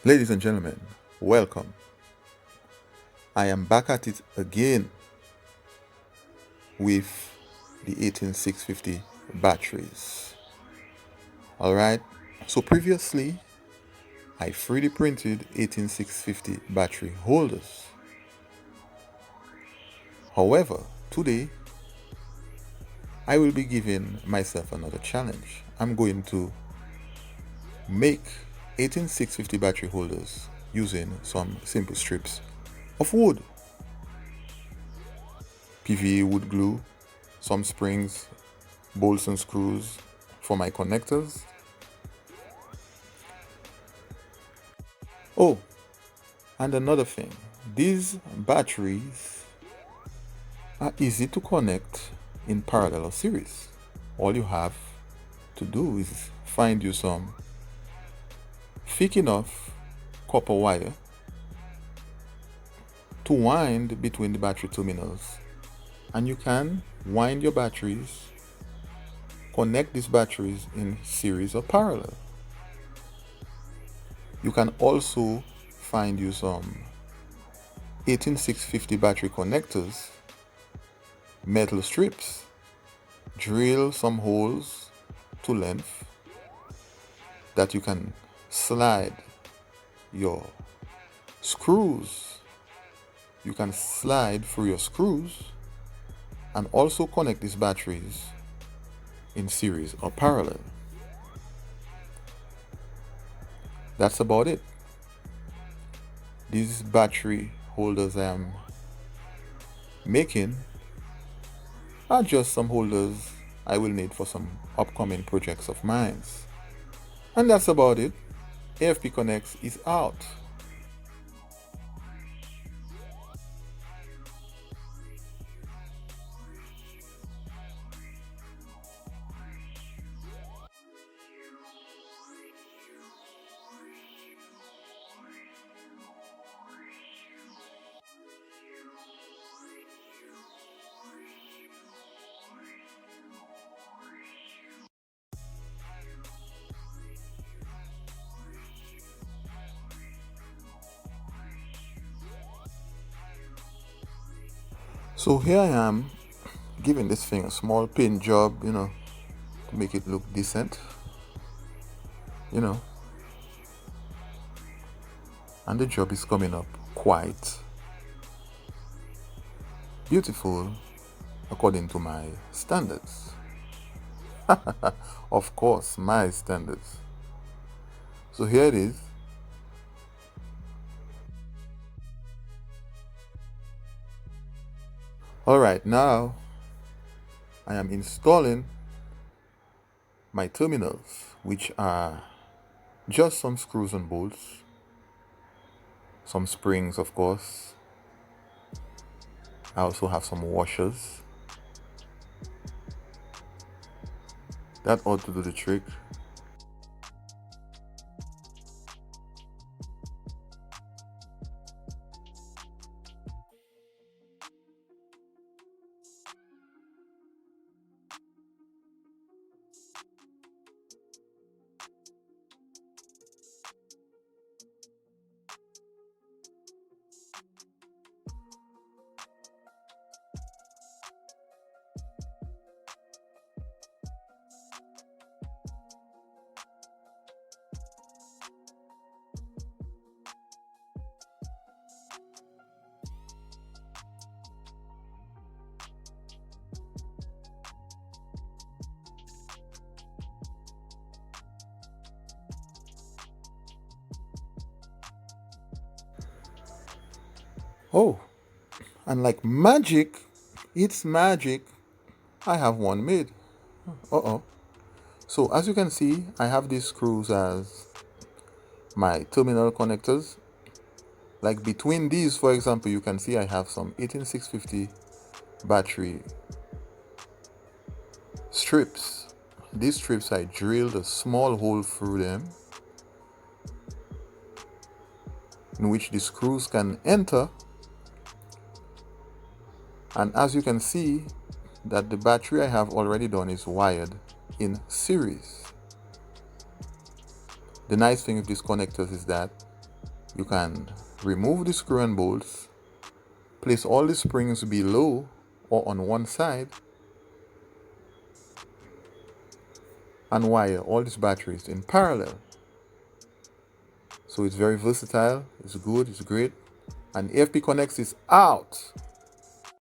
Ladies and gentlemen, welcome. I am back at it again with the 18650 batteries. Alright, so previously I 3D printed 18650 battery holders. However, today I will be giving myself another challenge. I'm going to make 18650 battery holders using some simple strips of wood. PVA wood glue, some springs, bolts and screws for my connectors. Oh, and another thing, these batteries are easy to connect in parallel or series. All you have to do is find you some thick enough copper wire to wind between the battery terminals, and you can wind your batteries, connect these batteries in series or parallel. You can also find you some 18650 battery connectors, metal strips, drill some holes to length that you can slide your screws. You can slide through your screws and also connect these batteries in series or parallel. That's about it. These battery holders I am making are just some holders I will need for some upcoming projects of mine. And that's about it. AFP Connects is out. So here I am giving this thing a small paint job, to make it look decent, and the job is coming up quite beautiful according to my standards. Of course, my standards. So here it is. Alright, now I am installing my terminals, which are just some screws and bolts, some springs, of course. I also have some washers. That ought to do the trick. Oh, and like magic, it's magic, I have one made. Uh-oh. So as you can see, I have these screws as my terminal connectors. Like between these, for example, you can see I have some 18650 battery strips. These strips, I drilled a small hole through them in which the screws can enter. And as you can see, that the battery I have already done is wired in series. The nice thing with these connectors is that You can remove the screw and bolts, place all the springs below or on one side, and wire all these batteries in parallel. So it's very versatile, it's good, it's great. And AFP Connects is out.